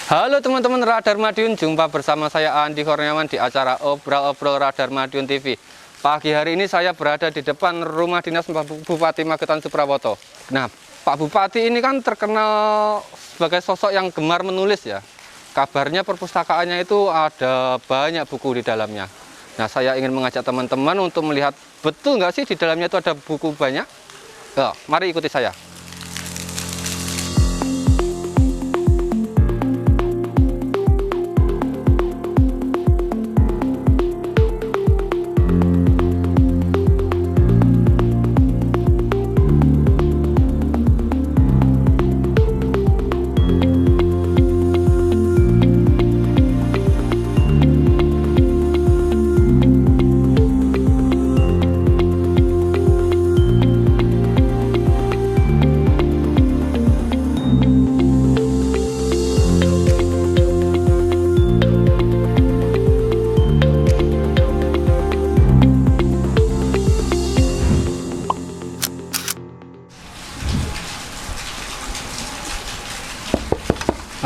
Halo teman-teman Radar Madiun, jumpa bersama saya Andi Kurniawan di acara Obrol-Obrol Radar Madiun TV. Pagi hari ini saya berada di depan rumah dinas Bupati Magetan Suprawoto. Nah, Pak Bupati ini kan terkenal sebagai sosok yang gemar menulis ya. Kabarnya perpustakaannya itu ada banyak buku di dalamnya. Nah, saya ingin mengajak teman-teman untuk melihat betul nggak sih di dalamnya itu ada buku banyak. Mari ikuti saya.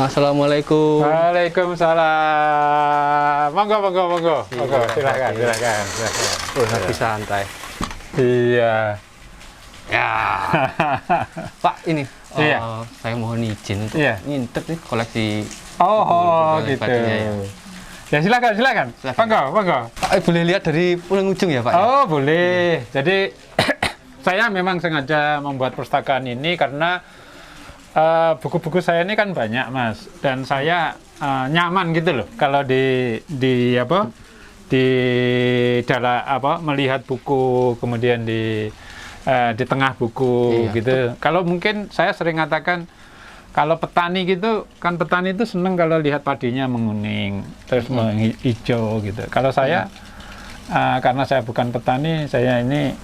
Assalamualaikum. Waalaikumsalam. Monggo. Silakan. Lebih santai. Iya. Ya. Pak, ini Iya. saya mohon izin untuk ngintip nih koleksi. Gitu. Ya. Ya silakan. Monggo. Pak, boleh lihat dari pulang ujung ya, Pak? Oh, boleh. Jadi saya memang sengaja membuat perpustakaan ini karena buku-buku saya ini kan banyak, Mas, dan saya nyaman gitu loh kalau di dalam melihat buku, kemudian di tengah buku gitu. Kalau mungkin saya sering katakan kalau petani gitu kan, petani itu seneng kalau lihat padinya menguning terus menghijau gitu. Kalau saya karena saya bukan petani, saya ini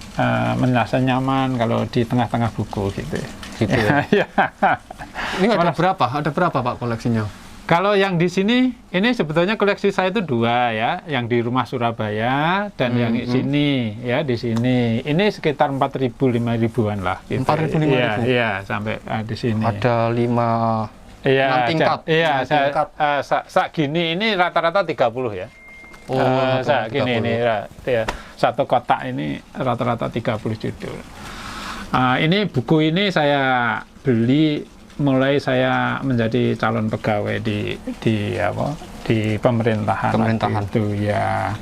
merasa nyaman kalau di tengah-tengah buku gitu. Gitu ya. Ini ada berapa Pak koleksinya? Kalau yang di sini, ini sebetulnya koleksi saya itu dua ya, yang di rumah Surabaya dan yang di sini ya, di sini. Ini sekitar 4.000-5.000-an lah. Gitu. 4.000-5.000. Iya, sampai di sini. Ada 6 tingkat. Iya, gini ini rata-rata 30 ya. Gini ini ya, satu kotak ini rata-rata 30 judul. Ini buku ini saya beli mulai saya menjadi calon pegawai di pemerintahan itu ya.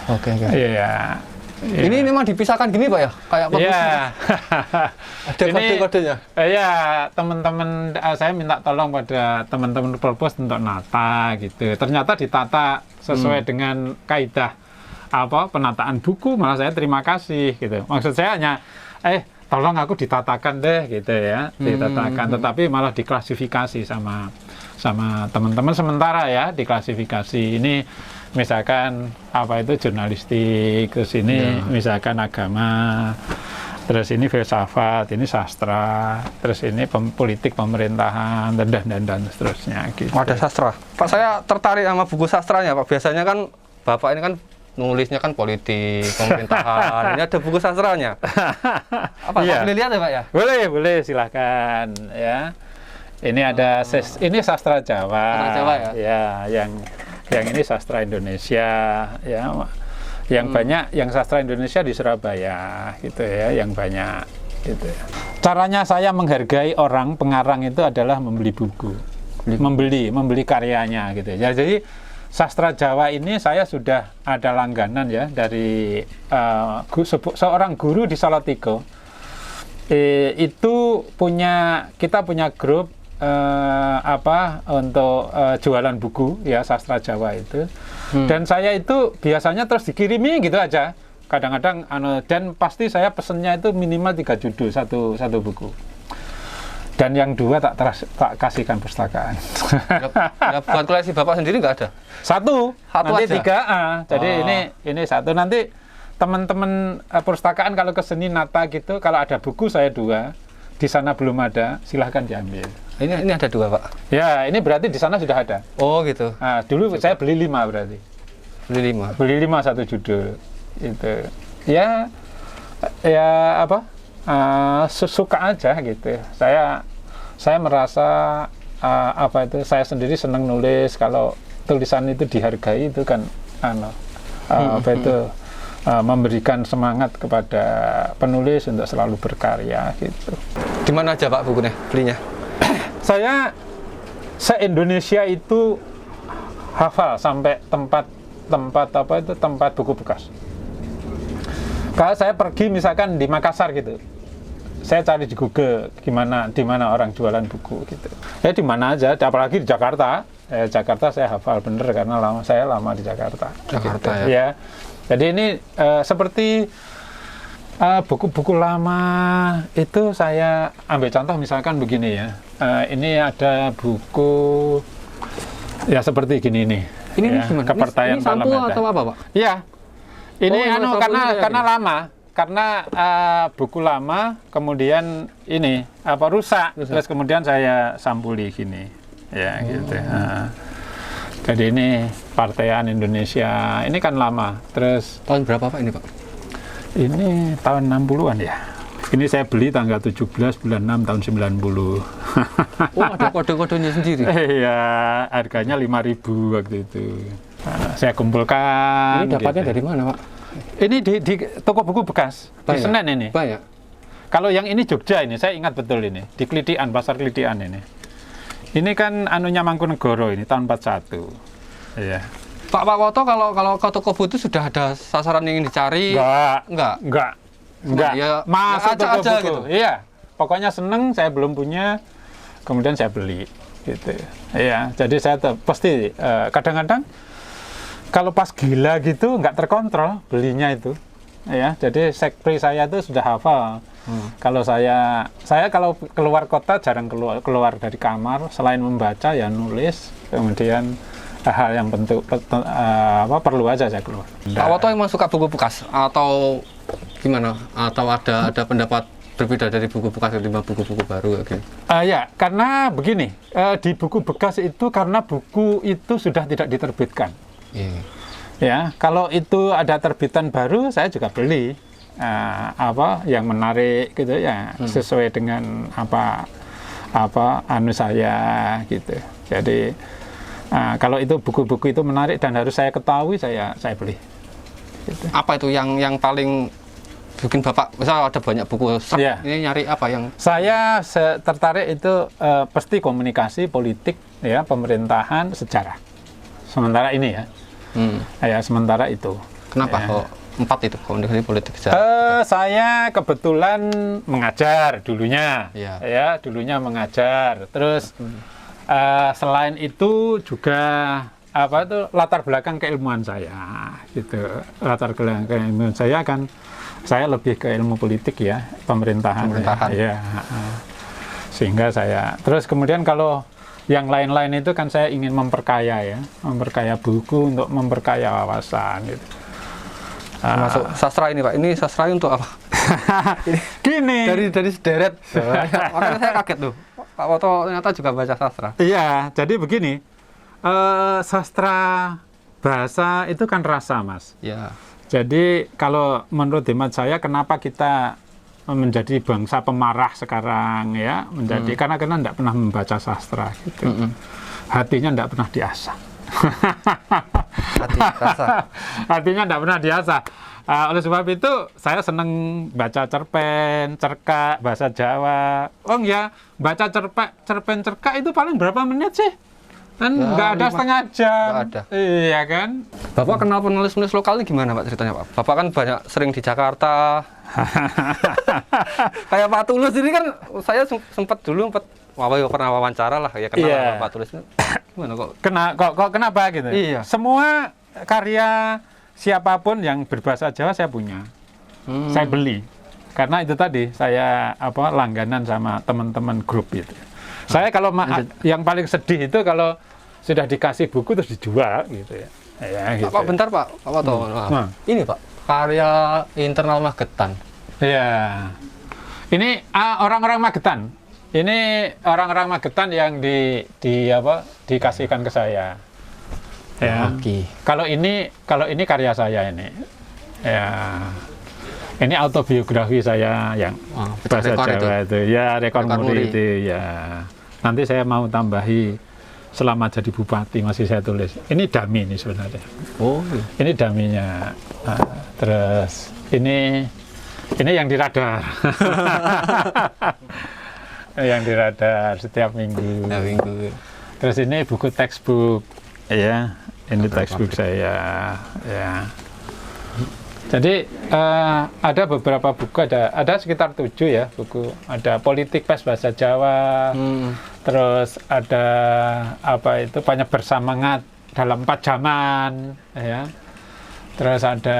Oke. Iya. Ini memang dipisahkan gini Pak ya, kayak perpus. Iya. Ada kode-kodenya. Iya, teman-teman saya minta tolong pada teman-teman perpus untuk nata gitu. Ternyata ditata sesuai dengan kaidah penataan buku, malah saya terima kasih gitu. Maksud saya hanya tolong aku ditatakan deh gitu ya, ditatakan, tetapi malah diklasifikasi sama teman-teman sementara ya, diklasifikasi. Ini misalkan jurnalistik, terus ini misalkan agama, terus ini filsafat, ini sastra, terus ini politik pemerintahan dan seterusnya gitu. Ada sastra. Pak, saya tertarik sama buku sastranya Pak. Biasanya kan Bapak ini kan nulisnya kan politik, pemerintahan. Ini ada buku sastranya. Apa? Iya. Boleh lihat ya Pak ya? Boleh, silakan ya. Ini ada ini sastra Jawa. Sastra Jawa ya? Ya, yang ini sastra Indonesia ya. Yang banyak yang sastra Indonesia di Surabaya gitu ya, yang banyak gitu ya. Caranya saya menghargai orang pengarang itu adalah membeli buku. Membeli karyanya gitu ya. Jadi sastra Jawa ini saya sudah ada langganan ya dari seorang guru di Salatiga. Itu kita punya grup untuk jualan buku ya, sastra Jawa itu. Dan saya itu biasanya terus dikirimi gitu aja. Kadang-kadang dan pasti saya pesennya itu minimal 3 judul satu buku. Dan yang 2 tak kasihkan perpustakaan. Buat koleksi Bapak sendiri nggak ada? Satu nanti aja? 3. Jadi ini satu. Nanti teman-teman perpustakaan kalau ke seni nata gitu, kalau ada buku saya 2, di sana belum ada, silahkan diambil. Ini ada 2 Pak? Ya, ini berarti di sana sudah ada. Oh gitu. Nah, dulu saya beli 5 berarti. Beli 5 satu judul. Itu. Ya suka aja gitu. Saya merasa apa itu, saya sendiri senang nulis. Kalau tulisan itu dihargai itu kan apa itu memberikan semangat kepada penulis untuk selalu berkarya gitu. Di mana aja Pak bukunya belinya? Saya se-Indonesia itu hafal sampai tempat buku bekas. Kalau saya pergi misalkan di Makassar gitu, saya cari di Google di mana orang jualan buku gitu. Ya di mana aja, apalagi di Jakarta. Jakarta saya hafal bener karena saya lama di Jakarta. Jakarta gitu. Ya. Jadi ini seperti buku-buku lama itu saya ambil contoh misalkan begini ya. Ini ada buku ya seperti gini nih. Ini ya, gimana? Kepercayaan ini sampul Parlementer. atau apa Pak? Iya. Ini sampulnya karena gini. lama. Karena buku lama, kemudian ini rusak. Terus kemudian saya sampuli gini, ya gitu. Jadi ini Partaian Indonesia, ini kan lama. Terus Tahun berapa Pak ini Pak? ini tahun 60-an ya. Ini saya beli tanggal 17 bulan 6 tahun 90. Oh ada kode-kodenya sendiri? Iya, harganya 5.000 waktu itu. Saya kumpulkan. Ini dapatnya gitu. dari mana Pak? Ini di toko buku bekas di Senen ini. Banyak. Kalau yang ini Jogja ini, saya ingat betul ini di Klitian, pasar Klitian ini. Ini kan anunya Mangkunegoro ini tahun 41. Iya. Pak Woto kalau ke toko buku itu sudah ada sasaran yang ingin dicari? Enggak. Ya, Masuk acak toko aja buku. gitu. Iya. Pokoknya seneng, saya belum punya, kemudian saya beli gitu. Iya. Jadi saya pasti kadang-kadang kalau pas gila gitu nggak terkontrol belinya itu, ya. Jadi sekpri saya itu sudah hafal. Kalau saya kalau keluar kota jarang keluar dari kamar, selain membaca ya nulis, kemudian hal yang perlu aja saya keluar. Pak Woto emang suka buku bekas atau gimana? Atau ada pendapat berbeda dari buku bekas ketimbang buku-buku baru kayak gitu? Ya, karena begini, di buku bekas itu karena buku itu sudah tidak diterbitkan. Iya. Ya, kalau itu ada terbitan baru, saya juga beli yang menarik gitu ya, sesuai dengan apa anu saya gitu. Jadi kalau itu buku-buku itu menarik dan harus saya ketahui, saya beli. Gitu. Apa itu yang paling bikin Bapak, misal ada banyak buku, Yeah. ini nyari apa yang? Saya tertarik itu pasti komunikasi, politik, ya, pemerintahan, sejarah. Sementara ini ya. Ya, sementara itu. Kenapa ya. kok 4 itu komunikasi politik Saya kebetulan mengajar dulunya, Iya. ya dulunya mengajar. Terus selain itu juga latar belakang keilmuan saya, gitu. Latar belakang keilmuan saya kan saya lebih ke ilmu politik ya, pemerintahan. Ya. Sehingga saya terus kemudian kalau yang lain-lain itu kan saya ingin memperkaya buku untuk memperkaya wawasan gitu. Masuk sastra ini Pak, ini sastra untuk apa? Gini. Dari sederet. Makanya saya kaget tuh. Pak Woto ternyata juga baca sastra. Iya, jadi begini. Sastra bahasa itu kan rasa, Mas. Ya. Jadi kalau menurut hemat saya, kenapa kita menjadi bangsa pemarah sekarang ya, karena tidak pernah membaca sastra gitu. Hatinya tidak pernah diasah. Hatinya tidak pernah diasah. Oleh sebab itu saya senang baca cerpen, cerkak, bahasa Jawa. Oh ya, baca cerpen, cerkak itu paling berapa menit sih? Kan nggak ada setengah jam. Nggak ada. Iya kan? Bapak kenal penulis-penulis lokal ini gimana Pak ceritanya Pak? Bapak kan banyak sering di Jakarta. Kayak Pak Tulus ini kan saya sempat pernah wawancara lah ya, kenal sama Pak Tulus. Gimana kok? Kenapa gitu? Iya. Semua karya siapapun yang berbahasa Jawa saya punya. Saya beli. Karena itu tadi saya langganan sama teman-teman grup itu. Saya kalau yang paling sedih itu kalau sudah dikasih buku terus dijual gitu ya. Gitu. Pak bentar Pak Woto. Ini Pak, karya internal Magetan. Iya. Ini orang-orang Magetan. Ini orang-orang Magetan yang dikasihkan ke saya. Ya. Oke. Kalau ini karya saya ini. Ya. Ini autobiografi saya yang bahasa Jawa itu. Ya, rekor muri itu ya. Nanti saya mau tambahi selama jadi bupati masih saya tulis. Ini dummy ini sebenarnya. Oh. Ini dummy-nya. Nah, terus ini yang di radar. Yang di radar setiap minggu. Ya, minggu. Terus ini buku textbook, ya. Ini textbook saya, ya. Jadi ada beberapa buku, ada sekitar 7 ya buku. Ada politik pes bahasa Jawa, terus ada apa itu banyak bersemangat dalam 4 zaman, ya. Terus ada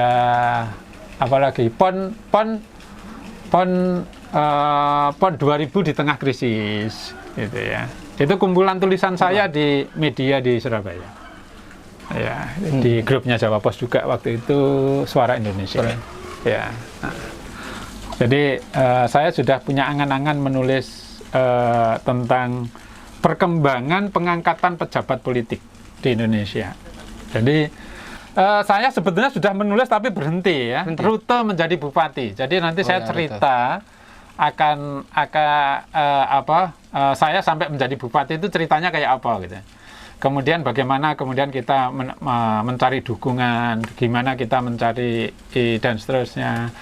apa lagi pon 2000 di tengah krisis, gitu ya. Itu kumpulan tulisan saya di media di Surabaya. Ya, di grupnya Jawa Pos juga waktu itu Suara Indonesia. Ya. Nah, jadi saya sudah punya angan-angan menulis tentang perkembangan pengangkatan pejabat politik di Indonesia. Jadi saya sebetulnya sudah menulis tapi berhenti ya. Rute menjadi bupati. Jadi nanti saya cerita akan saya sampai menjadi bupati itu ceritanya kayak apa gitu. Kemudian bagaimana kemudian kita mencari dukungan, gimana kita mencari dan seterusnya.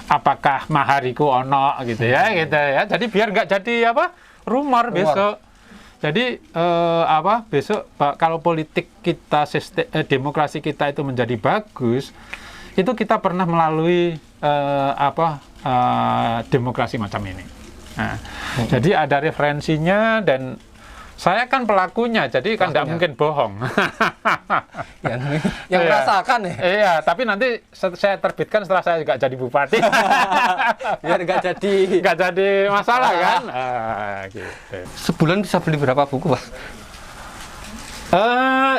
Apakah mahariku ono gitu ya, gitu ya. Jadi biar nggak jadi rumor besok. Jadi besok kalau politik kita demokrasi kita itu menjadi bagus, itu kita pernah melalui demokrasi macam ini. Nah, jadi ada referensinya dan saya kan pelakunya, jadi kan tidak mungkin bohong. yang merasakan ya? Iya, tapi nanti saya terbitkan setelah saya juga jadi bupati. Biar nggak jadi masalah kan? Gitu. Sebulan bisa beli berapa buku, Pak?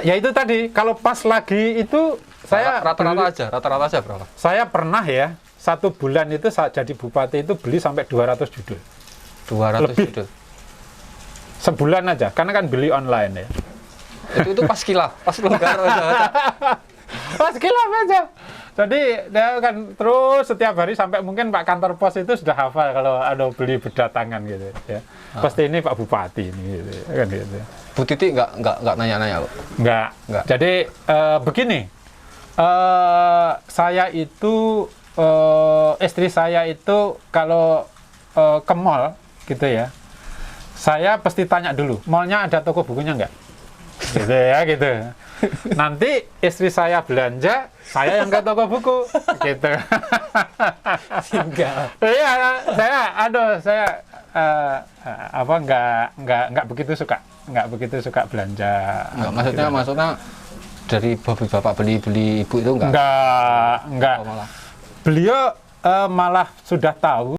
Ya itu tadi, kalau pas lagi itu saya rata-rata aja berapa? Saya pernah ya, 1 bulan itu saat jadi bupati itu beli sampai 200 judul. 200 lebih. judul? Sebulan aja, karena kan beli online ya. Itu pas kilaf, pas longgar aja. Pas kilaf aja. Jadi dia kan terus setiap hari sampai mungkin Pak Kantor Pos itu sudah hafal kalau ada beli berdatangan gitu ya. Pasti ini Pak Bupati ini gitu, kan gitu. Bu Titi nggak nanya-nanya, Pak? Nggak. Jadi begini, saya itu istri saya itu kalau ke mall gitu ya, saya pasti tanya dulu, mallnya ada toko bukunya nggak? Gitu ya, gitu. Nanti istri saya belanja, saya yang ke toko buku, gitu. Tinggal. Iya, saya nggak begitu suka belanja. Nggak, maksudnya dari bapak beli ibu itu nggak? Nggak. Oh, malah. Beliau malah sudah tahu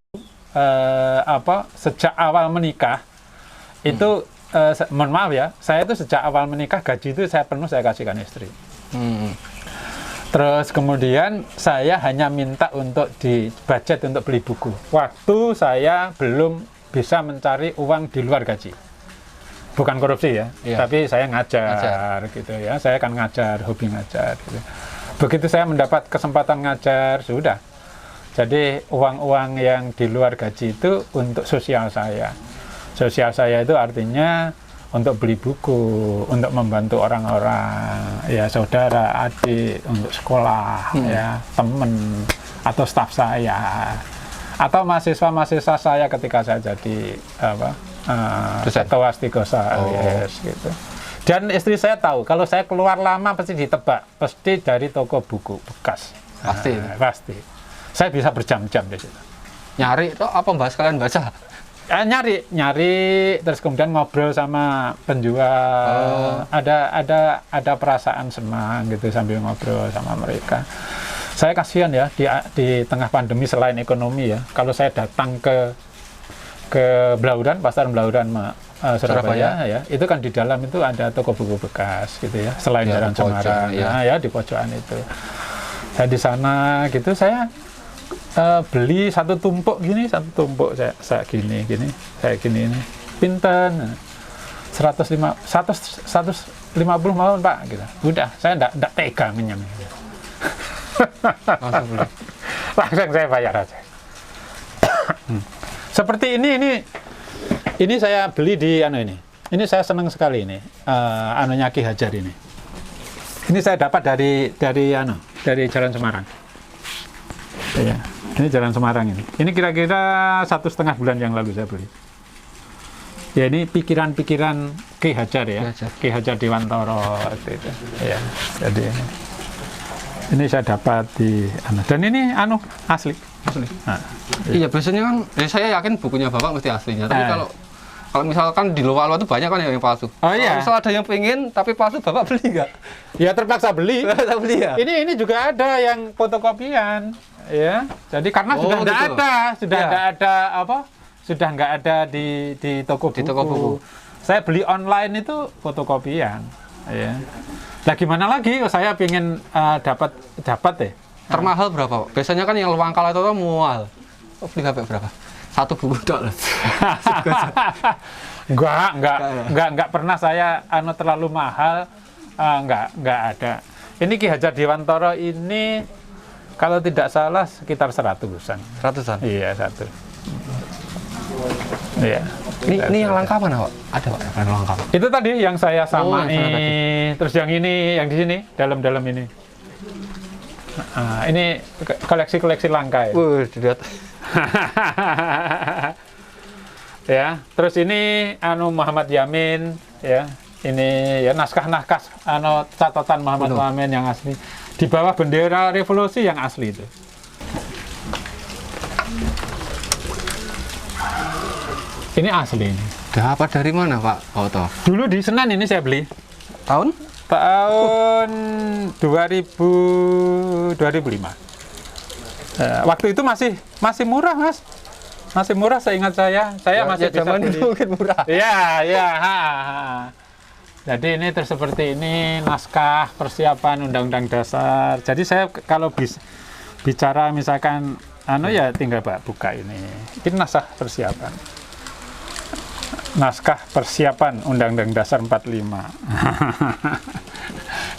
sejak awal menikah. Itu mohon maaf ya, saya itu sejak awal menikah gaji itu saya penuh saya kasihkan istri. Terus kemudian saya hanya minta untuk di budget untuk beli buku. Waktu saya belum bisa mencari uang di luar gaji. Bukan korupsi ya, tapi saya ngajar gitu ya. Saya kan ngajar, hobi ngajar. Gitu. Begitu saya mendapat kesempatan ngajar, sudah. Jadi uang-uang yang di luar gaji itu untuk sosial saya. Sosial saya itu artinya untuk beli buku, untuk membantu orang-orang, ya saudara, adik, untuk sekolah, ya teman atau staf saya, atau mahasiswa-mahasiswa saya ketika saya jadi ketua Astigosa gitu. Dan istri saya tahu kalau saya keluar lama pasti ditebak, pasti dari toko buku bekas. Pasti. Saya bisa berjam-jam di situ. Nyari itu apa mbak sekalian baca? Nyari terus kemudian ngobrol sama penjual. Ada perasaan senang gitu sambil ngobrol sama mereka. Saya kasihan ya di tengah pandemi selain ekonomi ya, kalau saya datang ke Blaudan, pasar Blaudan Surabaya ya, itu kan di dalam itu ada toko buku bekas gitu ya, selain Jalan Semarang ya di pojokan itu. Saya di sana gitu, saya beli satu tumpuk saya gini ini pinten 150 mawon Pak gitu. Udah saya enggak tega minjem. Langsung saya bayar aja. Seperti ini saya beli di Ini saya senang sekali ini, anunya Ki Hajar ini. Ini saya dapat dari Jalan Semarang. Ya, ini Jalan Semarang ini. Ini kira-kira 1,5 bulan yang lalu saya beli. Ya ini pikiran-pikiran Ki Hajar ya, Ki Hajar Dewantara itu. Ya, jadi ini saya dapat di dan ini asli. Nah, iya biasanya kan, saya yakin bukunya Bapak mesti aslinya. Tapi kalau misalkan di luar itu banyak kan yang palsu. Oh iya. Kalau misal ada yang pengen tapi palsu, Bapak beli nggak? Ya terpaksa beli. Terpaksa beli ya. Ini juga ada yang fotokopian, ya. Jadi karena sudah nggak gitu. ada, sudah nggak ada di toko buku. Di toko buku. Saya beli online itu fotokopian, ya. Nah gimana lagi? Saya pengen dapat deh. Termahal berapa, Pak? Biasanya kan yang Luangkala itu mual. Beli HP berapa? 1 buku dok lah. Enggak pernah saya terlalu mahal. Enggak ada. Ini Ki Hajar Dewantara ini kalau tidak salah sekitar 100-an. 100-an? Iya, 100. Iya. Ini yang langka mana, Pak? Ada, Pak, yang langka. Itu tadi yang saya samai. yang sana Terus yang ini, yang di sini, dalam-dalam ini. Ini koleksi-koleksi langka ya. Dilihat. Ya, terus ini Muhammad Yamin ya. Ini ya naskah-naskah catatan Muhammad Yamin yang asli. Di bawah bendera revolusi yang asli itu. Ini asli ini. Dapat dari mana, Pak Oto? Dulu di Senen ini saya beli. Tahun 2005. Waktu itu masih murah, Mas. Masih murah seingat saya. Saya masih bisa zaman beli. itu mungkin murah. Iya. Jadi ini terus seperti ini naskah persiapan Undang-Undang Dasar. Jadi saya kalau bicara misalkan ya tinggal buka ini. Ini naskah persiapan. Naskah persiapan Undang-Undang Dasar 45.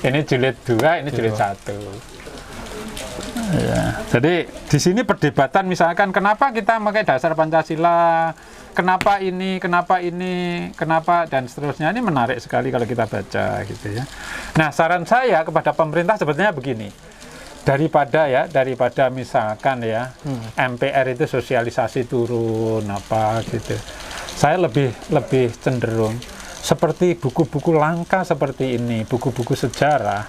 Ini jilid 2, ini jilid 1. Ya, jadi di sini perdebatan misalkan kenapa kita pakai dasar Pancasila, kenapa dan seterusnya, ini menarik sekali kalau kita baca gitu ya. Nah, saran saya kepada pemerintah sebetulnya begini. Daripada misalkan ya MPR itu sosialisasi turun apa gitu. Saya lebih cenderung seperti buku-buku langka seperti ini, buku-buku sejarah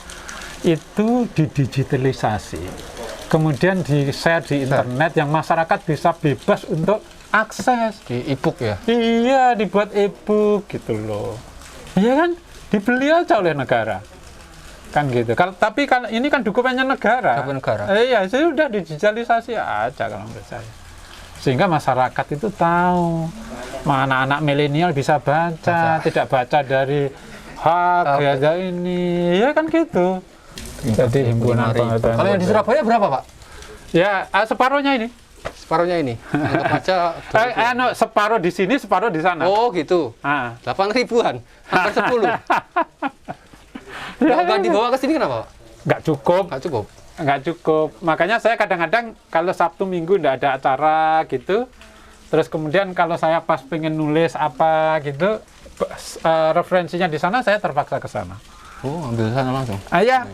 itu didigitalisasi. Kemudian di-share di internet yang masyarakat bisa bebas untuk akses. Di e-book ya? Iya, dibuat e-book gitu loh. Iya kan? Dibeli aja oleh negara. Kan gitu. Tapi kan ini kan dokumennya negara. Dokumen negara. Iya, sudah digitalisasi aja kalau menurut saya. Sehingga masyarakat itu tahu. Anak-anak milenial bisa baca, tidak baca dari hak ya ini. Ya kan gitu. Jadi himpunan pengetahuan. Kalau yang di Surabaya berapa, Pak? Ya, separuhnya ini. Separuhnya ini. Anggap aja separuh di sini, separuh di sana. Oh, gitu. 8.000-an. Hampir 10. Nggak dibawa ke sini kenapa, Pak? Nggak cukup. Makanya saya kadang-kadang kalau Sabtu Minggu nggak ada acara gitu, terus kemudian kalau saya pas pengen nulis apa gitu, referensinya di sana, saya terpaksa ke sana. Oh, ambil sana langsung?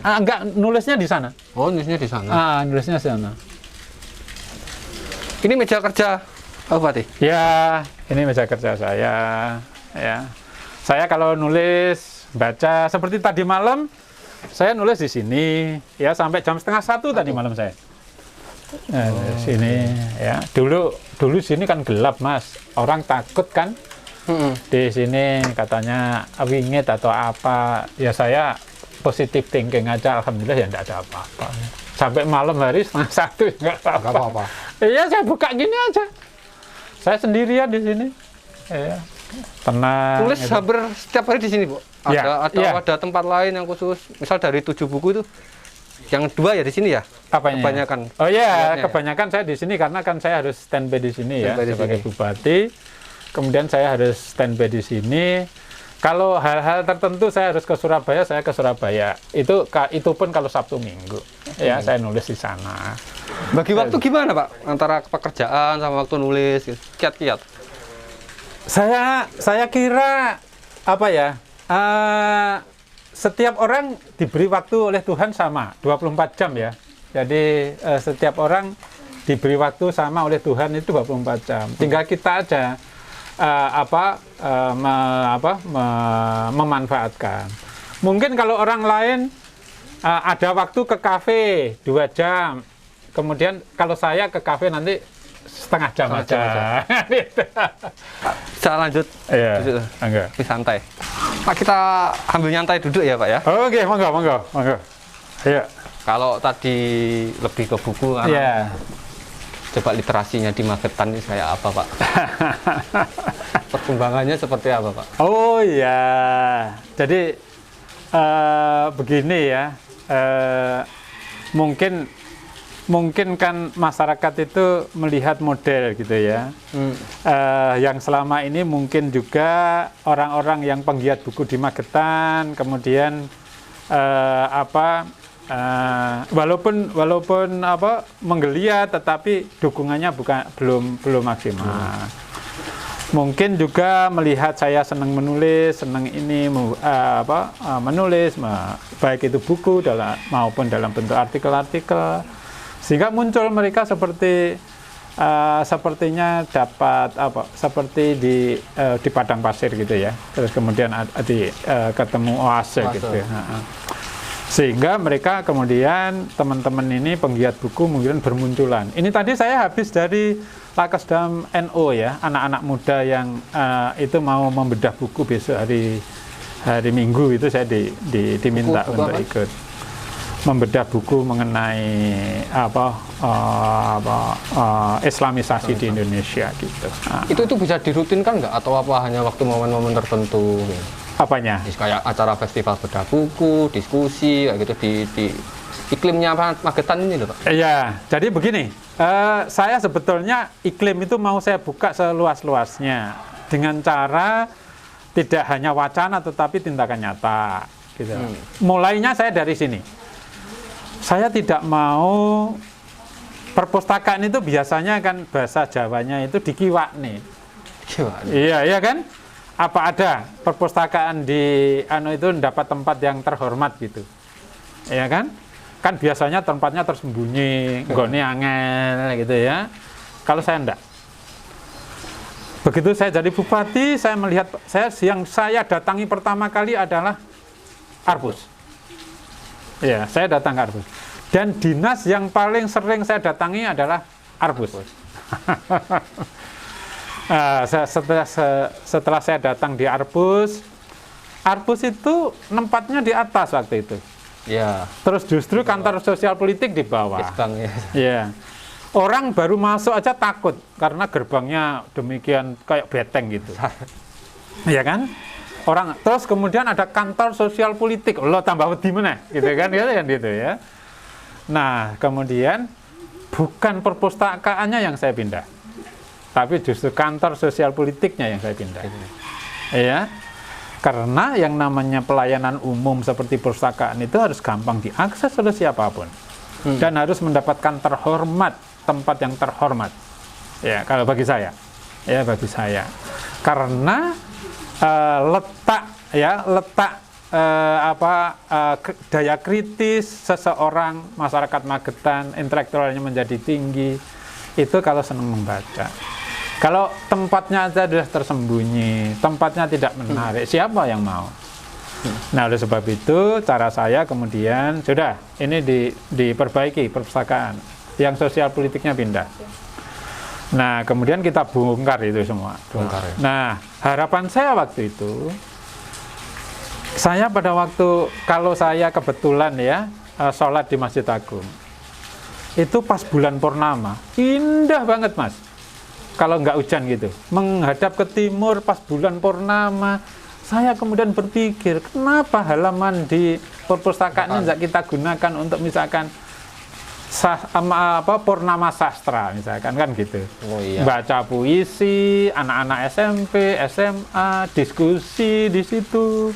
Enggak, nulisnya di sana. Oh, nulisnya di sana? Nulisnya di sana. Ini meja kerja Pak Bupati? Ya, ini meja kerja saya. Ya, saya kalau nulis, baca, seperti tadi malam, saya nulis di sini, ya sampai jam 12:30 tadi malam saya. Di sini, ya. Dulu sini kan gelap, Mas. Orang takut kan? Di sini katanya wingit atau apa, ya saya positif thinking aja, alhamdulillah ya enggak ada apa-apa. Sampai malam hari 12:30 enggak apa-apa. Iya, saya buka gini aja. Saya sendirian di sini. Ya, tenang. Tulis gitu. hampir setiap hari di sini, Bu. Ada tempat lain yang khusus, misal dari 7 buku itu yang 2 ya di sini ya? Apanya? Kebanyakan. Oh iya, kebanyakan saya di sini karena kan saya harus standby di sini ya sebagai bupati. Kemudian saya harus standby di sini. Kalau hal-hal tertentu saya harus ke Surabaya, saya ke Surabaya. Itu pun kalau Sabtu Minggu. Ya, saya nulis di sana. Bagi waktu gimana, Pak? Antara pekerjaan sama waktu nulis, kiat-kiat? Saya kira apa ya? Setiap orang diberi waktu oleh Tuhan sama, 24 jam ya. Jadi setiap orang diberi waktu sama oleh Tuhan itu 24 jam. Tinggal kita aja memanfaatkan. Mungkin kalau orang lain ada waktu ke kafe 2 jam. Kemudian kalau saya ke kafe nanti setengah jam aja. Bisa lanjut. Iya. Duduk. Enggak. Lebih santai. Pak, kita ambil nyantai duduk ya Pak ya. Oke, monggo. Iya. Kalau tadi lebih ke buku, Iya. coba literasinya di Magetan ini saya apa Pak? Perkembangannya seperti apa Pak? Oh iya. Jadi begini ya. Mungkin kan masyarakat itu melihat model gitu ya. Yang selama ini mungkin juga orang-orang yang penggiat buku di Magetan, kemudian walaupun menggeliat, tetapi dukungannya belum maksimal. Mungkin juga melihat saya senang menulis, senang ini menulis, baik itu buku maupun dalam bentuk artikel-artikel. Sehingga muncul mereka sepertinya dapat seperti di padang pasir gitu ya. Terus kemudian ketemu oase gitu. Sehingga mereka kemudian teman-teman ini penggiat buku mungkin bermunculan. Ini tadi saya habis dari Lakesdam NO ya, anak-anak muda yang itu mau membedah buku besok hari Minggu itu saya diminta buku untuk apa? ikut membedah buku mengenai Islamisasi di Indonesia gitu. Itu bisa dirutinkan nggak atau apa hanya waktu momen-momen tertentu? Apanya? Kayak acara festival bedah buku, diskusi kayak gitu di iklimnya Magetan ini loh Pak. Iya, jadi begini, saya sebetulnya iklim itu mau saya buka seluas-luasnya dengan cara tidak hanya wacana tetapi tindakan nyata gitu. Mulainya saya dari sini. Saya tidak mau perpustakaan itu biasanya kan bahasa Jawanya itu dikiwak nih. Iya kan? Apa ada perpustakaan di itu mendapat tempat yang terhormat gitu. Iya kan? Kan biasanya tempatnya tersembunyi, nggone angel gitu ya. Kalau saya enggak. Begitu saya jadi bupati, saya melihat yang saya datangi pertama kali adalah Arpus. Ya, saya datang ke Arpus. Dan dinas yang paling sering saya datangi adalah Arpus. Setelah saya datang di Arpus itu tempatnya di atas waktu itu. Ya. Terus justru kantor sosial politik di bawah. Ya. Ya. Orang baru masuk aja takut karena gerbangnya demikian kayak beteng gitu. Iya kan? Terus kemudian ada kantor sosial politik, lo tambah wedi meneh, gitu kan gitu ya. Nah, kemudian bukan perpustakaannya yang saya pindah, tapi justru kantor sosial politiknya yang saya pindah. Ya, karena yang namanya pelayanan umum seperti perpustakaan itu harus gampang diakses oleh siapapun dan harus mendapatkan tempat yang terhormat. Ya, kalau bagi saya, karena daya kritis seseorang masyarakat Magetan, intelektualnya menjadi tinggi itu kalau senang membaca. Kalau tempatnya aja sudah tersembunyi, tempatnya tidak menarik, siapa yang mau? Nah, oleh sebab itu cara saya kemudian sudah ini diperbaiki perpustakaan, yang sosial politiknya pindah. Nah, kemudian kita bongkar itu semua. Bongkar, ya. Nah, harapan saya waktu itu, saya pada waktu, kalau saya kebetulan ya, sholat di Masjid Agung, itu pas bulan purnama, indah banget Mas. Kalau nggak hujan gitu, menghadap ke timur pas bulan purnama, saya kemudian berpikir, kenapa halaman di perpustakaan ini nggak kita gunakan untuk misalkan purnama sastra misalkan kan gitu. Oh, iya. Baca puisi, anak-anak SMP, SMA, diskusi di situ.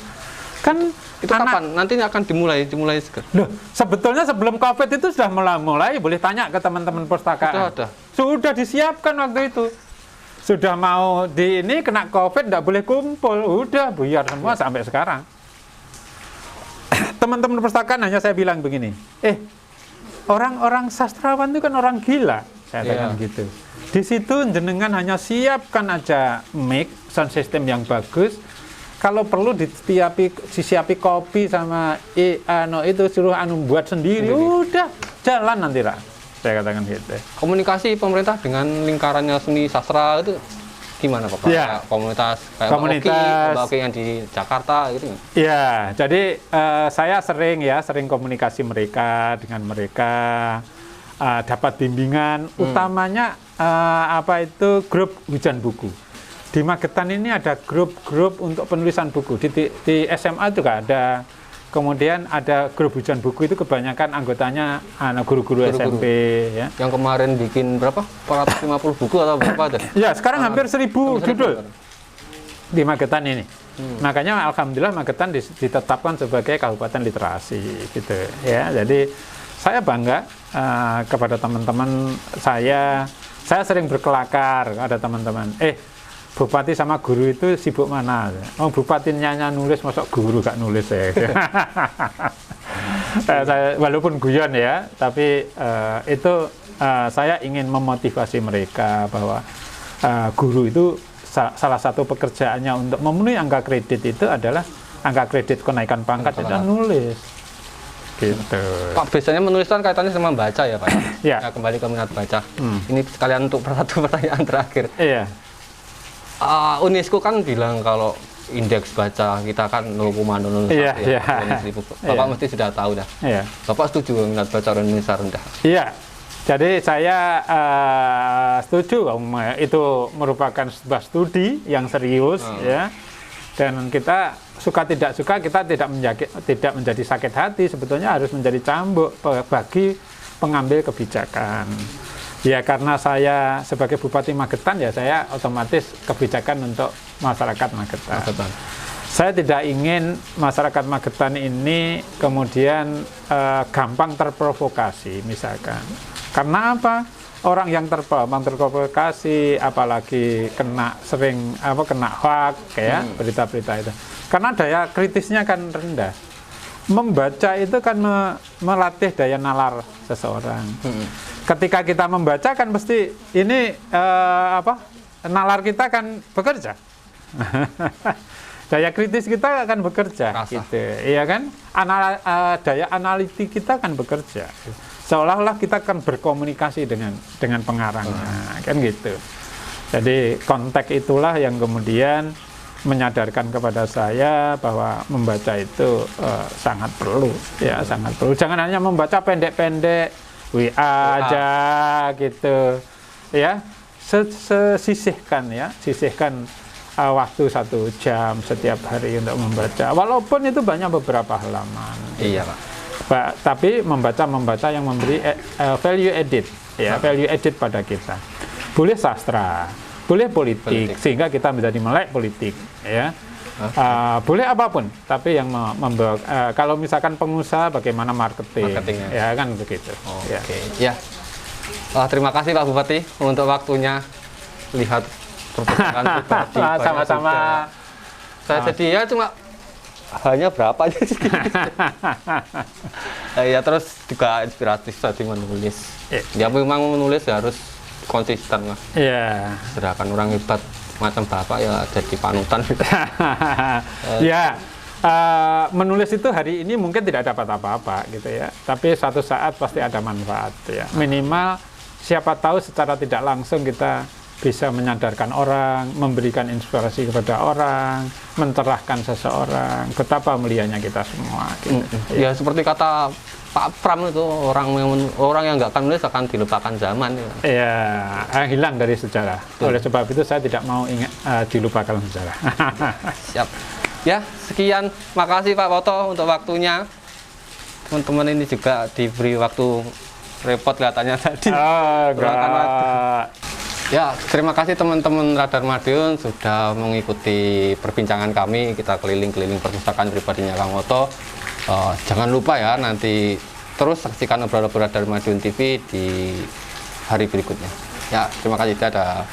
Kan itu kapan? Nanti akan dimulai segera. Loh, sebetulnya sebelum Covid itu sudah mulai, boleh tanya ke teman-teman perpustakaan. Sudah ada. Sudah disiapkan waktu itu. sudah mau di ini kena COVID nggak boleh kumpul, udah buyar semua sampai sekarang. Teman-teman perpustakaan hanya saya bilang begini, orang-orang sastrawan itu kan orang gila, saya katakan gitu. Di situ jenengan hanya siapkan aja mic, sound system yang bagus. Kalau perlu disiapi kopi sama itu suruh buat sendiri, udah jalan nanti lah. Saya katakan gitu. Komunikasi pemerintah dengan lingkarannya seni sastra itu gimana Pak? Ya. Komunitas kayak Mbak Oki yang di Jakarta gitu. Ya, jadi saya sering komunikasi mereka dengan mereka, dapat bimbingan, utamanya grup hujan buku. Di Magetan ini ada grup-grup untuk penulisan buku. Di SMA juga ada. Kemudian ada grup hujan buku itu kebanyakan anggotanya guru-guru SMP. Ya. Yang kemarin bikin berapa? 450 buku atau berapa ada? Ya, sekarang hampir 1000 judul di Magetan ini. Makanya alhamdulillah Magetan ditetapkan sebagai kabupaten literasi gitu ya. Jadi saya bangga kepada teman-teman saya sering berkelakar ada teman-teman. Bupati sama guru itu sibuk mana? Oh, bupatinya nulis, masuk guru gak nulis ya. Saya walaupun guyon ya, tapi itu saya ingin memotivasi mereka bahwa guru itu salah satu pekerjaannya untuk memenuhi angka kredit itu adalah angka kredit kenaikan pangkat itu nulis. Gitu. Pak, biasanya menulis kan kaitannya sama baca ya Pak? Ya. Nah, kembali ke minat baca. Ini sekalian untuk satu pertanyaan terakhir. Iya. UNESCO kan bilang kalau indeks baca kita kan 0,001 ya. Bapak mesti sudah tahu dah. Iya. Bapak setuju minat baca orang Indonesia rendah? Iya. Jadi saya setuju itu merupakan sebuah studi yang serius ya. Dan kita suka tidak suka kita tidak menjadi sakit hati, sebetulnya harus menjadi cambuk bagi pengambil kebijakan. Ya karena saya sebagai Bupati Magetan ya saya otomatis kebijakan untuk masyarakat Magetan. Saya tidak ingin masyarakat Magetan ini kemudian gampang terprovokasi misalkan. Karena apa? Orang yang terprovokasi apalagi kena hoax kayak berita-berita itu. Karena daya kritisnya kan rendah. Membaca itu kan melatih daya nalar seseorang. Ketika kita membaca kan pasti ini nalar kita kan bekerja. Daya kritis kita akan bekerja gitu. Iya kan? Daya analitik kita akan bekerja. Seolah-olah kita akan berkomunikasi dengan pengarangnya, kan gitu. Jadi konteks itulah yang kemudian menyadarkan kepada saya bahwa membaca itu sangat perlu, ya sangat perlu. Jangan hanya membaca pendek-pendek, WA aja gitu, ya. Sisihkan waktu 1 jam setiap hari untuk membaca. Walaupun itu banyak beberapa halaman. Iya Pak. Tapi membaca yang memberi value added, ya value added pada kita. Boleh sastra, boleh politik. Sehingga kita menjadi melek politik, ya. Boleh apapun, tapi yang membawa kalau misalkan pengusaha bagaimana marketingnya, ya kan begitu. Ya. Terima kasih Pak Bupati untuk waktunya lihat perpustakaan pribadi. Sama-sama. Saya sedih ya cuma hanya berapa aja sih. Ya terus juga inspiratif tadi menulis. Ya memang menulis ya harus konsisten lah. Iya. Sedangkan orang hebat macam Bapak ya jadi panutan. Ya. Menulis itu hari ini mungkin tidak dapat apa-apa gitu ya. Tapi suatu saat pasti ada manfaat ya. Minimal siapa tahu secara tidak langsung kita bisa menyadarkan orang, memberikan inspirasi kepada orang, mencerahkan seseorang, betapa mulianya kita semua. Gitu. Ya seperti kata Pak Pram itu orang yang nggak akan menulis akan dilupakan zaman. Ya, hilang dari sejarah. Oleh sebab itu saya tidak mau dilupakan sejarah. Siap. Ya sekian, makasih Pak Woto untuk waktunya. Teman-teman ini juga diberi waktu repot kelihatannya tadi. Ya, terima kasih teman-teman Radar Madiun sudah mengikuti perbincangan kami. Kita keliling-keliling perpustakaan pribadinya Kang Woto. Jangan lupa ya, nanti terus saksikan obrolan Radar Madiun TV di hari berikutnya. Ya, terima kasih. Dadah.